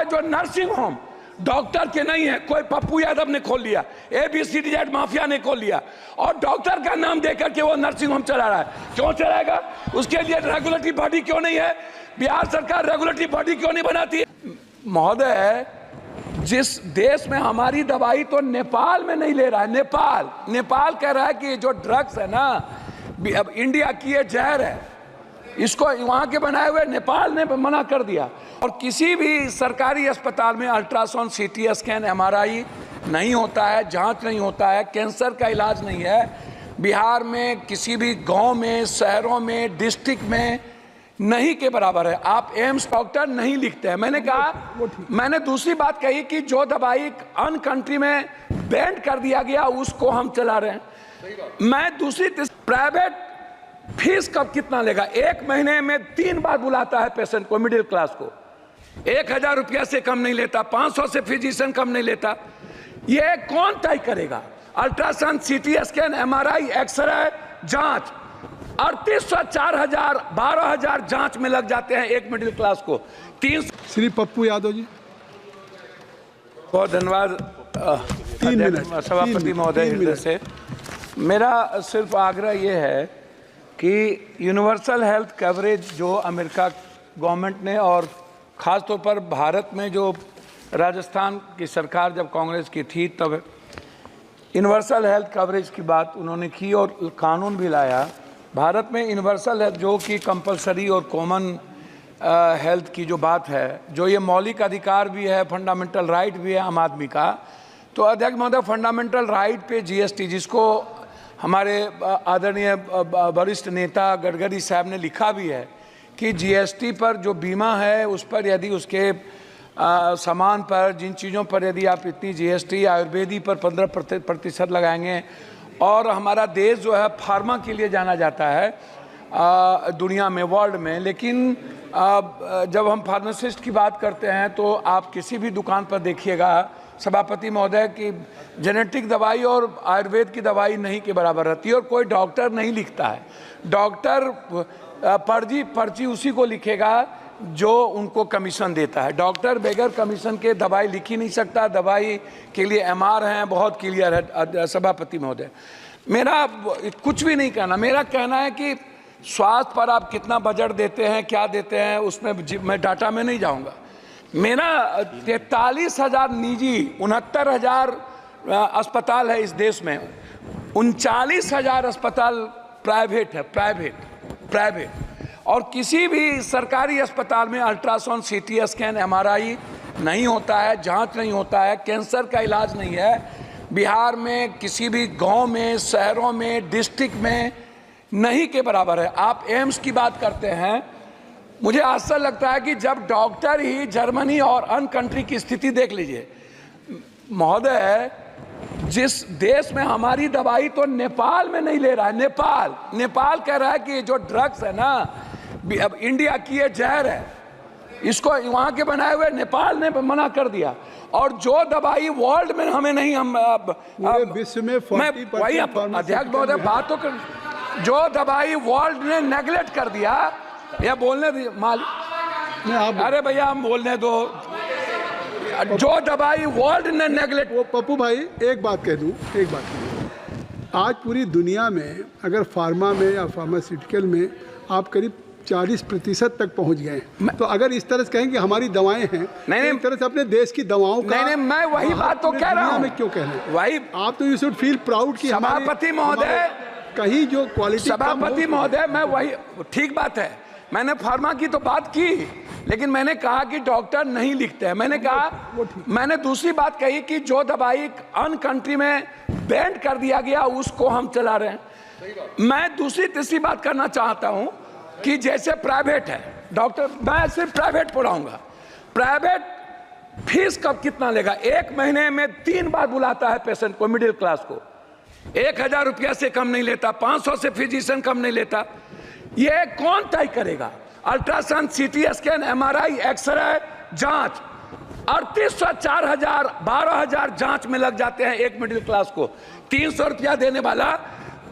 जो nursing home doctor के नहीं है, कोई पप्पू यादव ने खोल लिया, ABCD माफिया ने खोल लिया और डॉक्टर का नाम देकर के वो नर्सिंग होम चला रहा है। क्यों चलाएगा? उसके लिए रेगुलेटरी बॉडी क्यों नहीं है? बिहार सरकार रेगुलेटरी बॉडी क्यों नहीं बनाती है? महोदय, जिस देश में हमारी दवाई तो नेपाल में नहीं ले रहा है, नेपाल कह रहा है कि जो ड्रग्स है ना, अब इंडिया की ये जहर है, इसको वहाँ के बनाए हुए नेपाल ने मना कर दिया। और किसी भी सरकारी अस्पताल में अल्ट्रासाउंड, CT स्कैन, MRI नहीं होता है, जांच नहीं होता है, कैंसर का इलाज नहीं है। बिहार में किसी भी गांव में, शहरों में, डिस्ट्रिक्ट में नहीं के बराबर है। आप एम्स डॉक्टर नहीं लिखते हैं। मैंने कहा, मैंने दूसरी बात कही कि जो दवाई अन्य कंट्री में बैन कर दिया गया उसको हम चला रहे हैं। मैं दूसरी प्राइवेट फीस कब कितना लेगा? 1 महीने में 3 बार बुलाता है पेशेंट को, मिडिल क्लास को। 1000 रुपया से कम नहीं लेता, 500 से फिजिशियन कम नहीं लेता। ये कौन तय करेगा? Ultrasound, CT scan, MRI, x-ray, जांच 3800, 4000, 12000 जांच में लग जाते हैं एक मिडिल क्लास को। 3 श्री पप्पू यादव जी, बहुत धन्यवाद सभापति महोदय से। मेरा सिर्फ आग्रह ये है कि यूनिवर्सल हेल्थ कवरेज जो अमेरिका गवर्नमेंट ने और ख़ास तौर पर भारत में जो राजस्थान की सरकार जब कांग्रेस की थी तब यूनिवर्सल हेल्थ कवरेज की बात उन्होंने की और कानून भी लाया। भारत में यूनिवर्सल हेल्थ जो कि कंपलसरी और कॉमन हेल्थ की जो बात है, जो ये मौलिक अधिकार भी है, फंडामेंटल राइट भी है आम आदमी का। तो अध्यक्ष महोदय, फंडामेंटल राइट पे GST, जिसको हमारे आदरणीय वरिष्ठ नेता गडकरी साहब ने लिखा भी है कि GST पर जो बीमा है उस पर यदि उसके सामान पर, जिन चीज़ों पर यदि आप इतनी GST, आयुर्वेदी पर 15% लगाएंगे, और हमारा देश जो है फार्मा के लिए जाना जाता है दुनिया में, वर्ल्ड में। लेकिन जब हम फार्मासिस्ट की बात करते हैं तो आप किसी भी दुकान पर देखिएगा सभापति महोदय की जेनेटिक दवाई और आयुर्वेद की दवाई नहीं के बराबर रहती है और कोई डॉक्टर नहीं लिखता है। डॉक्टर पर्ची उसी को लिखेगा जो उनको कमीशन देता है। डॉक्टर बगैर कमीशन के दवाई लिख ही नहीं सकता। दवाई के लिए MR हैं, बहुत क्लियर है सभापति महोदय। मेरा कुछ भी नहीं कहना, मेरा कहना है कि स्वास्थ्य पर आप कितना बजट देते हैं, क्या देते हैं, उसमें मैं डाटा में नहीं जाऊंगा। मेरा 43,000 निजी, 69,000 अस्पताल है इस देश में, 39,000 अस्पताल प्राइवेट है, प्राइवेट। और किसी भी सरकारी अस्पताल में अल्ट्रासाउंड, CT स्कैन, MRI नहीं होता है, जांच नहीं होता है, कैंसर का इलाज नहीं है। बिहार में किसी भी गांव में, शहरों में, डिस्ट्रिक्ट में नहीं के बराबर है। आप एम्स की बात करते हैं, मुझे आश्चर्य लगता है कि जब डॉक्टर ही जर्मनी और अन्य कंट्री की स्थिति देख लीजिए महोदय, जिस देश में हमारी दवाई तो नेपाल में नहीं ले रहा है, नेपाल कह रहा है कि जो ड्रग्स है ना, अब इंडिया की ये जहर है, इसको वहाँ के बनाए हुए नेपाल ने मना कर दिया। और जो दवाई वर्ल्ड में हमें नहीं, हम विश्व में वही अध्यक्ष महोदय बात तो कर, जो दवाई वर्ल्ड ने नेगलेक्ट कर दिया, या बोलने दी अरे भैया हम बोलने दो, जो दवाई वर्ल्ड ने नेगलेक्ट। वो पप्पू भाई एक बात कह दूं, आज पूरी दुनिया में अगर फार्मा में या फार्मास्यूटिकल में आप करीब 40% तक पहुंच गए, तो अगर इस तरह से कहें कि हमारी दवाएं हैं, नहीं, एक तरह से अपने देश की दवाओं का, नहीं, मैं वही बात तो कह रहा हूं। मैं क्यों कह रहे हैं वही आप तो यू शुड फील प्राउड कि सभापति महोदय, कहीं जो क्वालिटी, सभापति महोदय, मैं वही, ठीक बात है, मैंने फार्मा की तो बात की, लेकिन मैंने कहा कि डॉक्टर नहीं लिखते हैं। मैंने दूसरी बात कही कि जो दवाई अन्य कंट्री में बैन कर दिया गया उसको हम चला रहे हैं। मैं दूसरी तीसरी बात करना चाहता हूं कि जैसे प्राइवेट है डॉक्टर, मैं सिर्फ प्राइवेट पढ़ाऊंगा, प्राइवेट फीस कब कितना लेगा? 1 महीने में 3 बार बुलाता है पेशेंट को, मिडिल क्लास को। 1000 रुपया से कम नहीं लेता, 500 से फिजिशियन कम नहीं लेता। ये कौन तय करेगा? Ultrasound, CT scan, MRI, x-ray, जांच 3800, 4000, 12000 जांच में लग जाते हैं एक मिडिल क्लास को। 300 रुपया देने वाला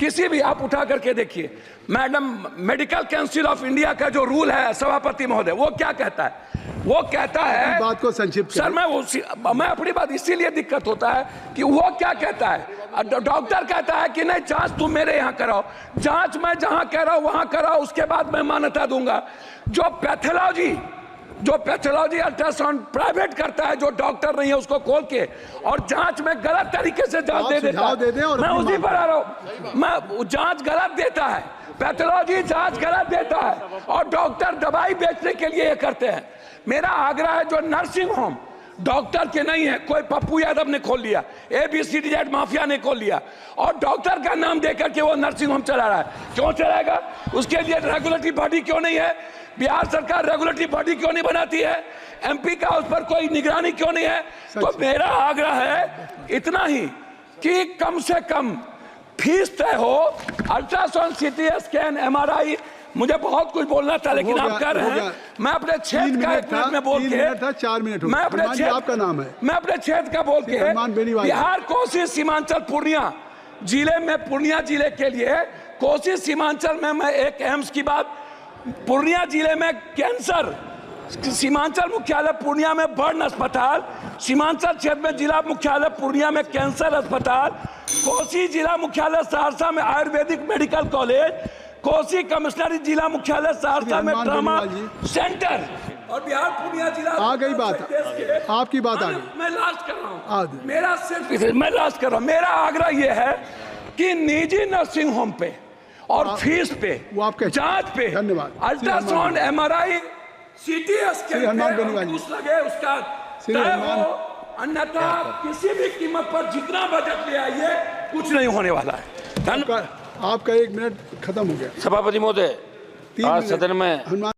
किसी भी, आप उठा करके देखिए madam, medical council of India का जो रूल है सभापति महोदय, वो क्या कहता है? वो कहता है, बात को संक्षिप्त सर मैं अपनी बात, इसीलिए दिक्कत होता है कि वो क्या कहता है, डॉक्टर कहता है कि नहीं जांच तुम मेरे यहाँ कराओ, जांच मैं जहाँ कह रहा हूँ वहाँ कराओ, उसके बाद मैं मान्यता दूंगा। जो पैथोलॉजी अल्ट्रासाउंड प्राइवेट करता है, जो डॉक्टर नहीं है उसको खोल के और जांच में गलत तरीके से जांच दे देता है, मैं उसी पर आ रहा हूँ, मैं जांच गलत देता है, पैथोलॉजी जांच गलत देता है और डॉक्टर दवाई बेचने के लिए ये करते हैं। मेरा आग्रह है, जो नर्सिंग होम डॉक्टर के नहीं है, कोई पप्पू यादव ने खोल लिया, ABCD माफिया ने खोल लिया और डॉक्टर का नाम देकर के वो नर्सिंग होम चला रहा है। क्यों चलाएगा? उसके लिए रेगुलेटरी बॉडी क्यों नहीं है? बिहार सरकार रेगुलेटरी बॉडी क्यों नहीं बनाती है? MP का उस पर कोई निगरानी क्यों नहीं है? तो मेरा आग्रह है इतना ही कि कम से कम फीस तय हो, अल्ट्रासाउंड, CT स्कैन, MRI। मुझे बहुत कुछ बोलना था लेकिन आप कह रहे हैं, मैं अपने क्षेत्र का 1 मिनट में बोल के, 4 मिनट मैं अपने क्षेत्र, आपका नाम है, मैं अपने क्षेत्र का बोल के, बिहार कोसी सीमांचल पूर्णिया जिले में, पूर्णिया जिले के लिए कोसी सीमांचल में मैं एक एम्स की बात, पूर्णिया जिले में कैंसर, सीमांचल मुख्यालय पूर्णिया में बर्न अस्पताल, सीमांचल क्षेत्र में जिला मुख्यालय पूर्णिया में कैंसर अस्पताल, कोसी जिला मुख्यालय सहरसा में आयुर्वेदिक मेडिकल कॉलेज, कोसी कमिश्नरी जिला मुख्यालय सहरसा में ट्रामा सेंटर और बिहार पूर्णिया जिला। आ गई बात, आपकी बात आ गई। मैं लास्ट कर रहा हूँ, मेरा सिर्फ मैं लास्ट कर रहा हूँ। मेरा आग्रह यह है कि निजी नर्सिंग होम पे और फीस पे, जांच पे, अल्ट्रासाउंड, MRI, CT स्कैन घूस लगे उसका तय हो, अन्यथा किसी भी कीमत पर जितना बजट ले आइए कुछ नहीं होने वाला है। आपका 1 मिनट खत्म हो गया। सभापति महोदय, आज सदन में